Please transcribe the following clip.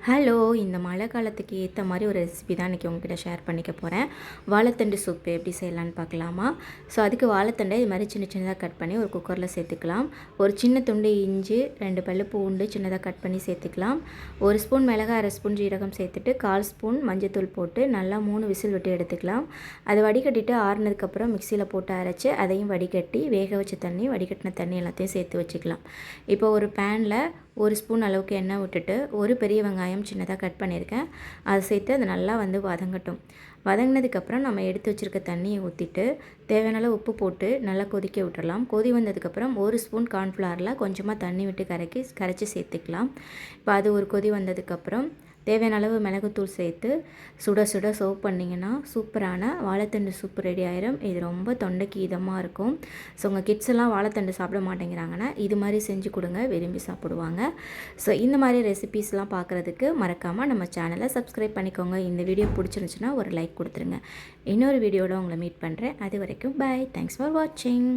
Hello, இந்த மழை காலத்துக்கு ஏற்ற மாதிரி ஒரு ரெசிபி தான் இன்றைக்கி உங்ககிட்ட ஷேர் பண்ணிக்க போகிறேன். வாழைத்தண்டு சூப்பு எப்படி செய்யலான்னு பார்க்கலாமா? ஸோ அதுக்கு வாழைத்தண்டை இது மாதிரி சின்ன சின்னதாக கட் பண்ணி ஒரு குக்கரில் சேர்த்துக்கலாம். ஒரு சின்ன துண்டு இஞ்சி, 2 பல்லு பூண்டு சின்னதாக கட் பண்ணி சேர்த்துக்கலாம். 1 ஸ்பூன் மிளகாய், 1/2 ஸ்பூன் ஜீரகம் சேர்த்துட்டு 1/4 ஸ்பூன் மஞ்சத்தூள் போட்டு நல்லா 3 விசில் விட்டு எடுத்துக்கலாம். அதை வடிகட்டிட்டு ஆறுனதுக்கப்புறம் மிக்சியில் போட்டு அரைச்சி அதையும் வடிகட்டி வேக வச்ச தண்ணி, வடிகட்டின தண்ணி எல்லாத்தையும் சேர்த்து வச்சுக்கலாம். இப்போ ஒரு பேனில் 1 ஸ்பூன் அளவுக்கு எண்ணெய் விட்டுட்டு ஒரு பெரிய வெங்காயம் சின்னதாக கட் பண்ணியிருக்கேன், அதை சேர்த்து அது நல்லா வதங்கட்டும். வதங்கினதுக்கப்புறம் நம்ம எடுத்து வச்சுருக்க தண்ணியை ஊற்றிட்டு தேவையான அளவு உப்பு போட்டு நல்லா கொதிக்க விட்டுறலாம். கொதி வந்ததுக்கப்புறம் 1 ஸ்பூன் கார்ன்ஃப்ளவரில் கொஞ்சமாக தண்ணி விட்டு கரைச்சி சேர்த்துக்கலாம். இப்போ அது ஒரு கொதி வந்ததுக்கப்புறம் தேவையான அளவு மிளகுத்தூள் சேர்த்து சுட சுட சர்வ் பண்ணிங்கன்னா சூப்பரான வாழைத்தண்டு சூப் ரெடி ஆயிரும். இது ரொம்ப தொண்டைக்கு இதமாக இருக்கும். ஸோ உங்கள் கிட்ஸ் எல்லாம் வாழைத்தண்டு சாப்பிட மாட்டேங்கிறாங்கன்னா இது மாதிரி செஞ்சு கொடுங்க, விரும்பி சாப்பிடுவாங்க. ஸோ இந்த மாதிரி ரெசிபீஸ்லாம் பார்க்குறதுக்கு மறக்காமல் நம்ம சேனலை சப்ஸ்கிரைப் பண்ணிக்கோங்க. இந்த வீடியோ பிடிச்சிருந்துச்சுன்னா ஒரு லைக் கொடுத்துருங்க. இன்னொரு வீடியோவில் உங்களை மீட் பண்ணுறேன். அது வரைக்கும் பாய். தேங்க்ஸ் ஃபார் வாட்சிங்.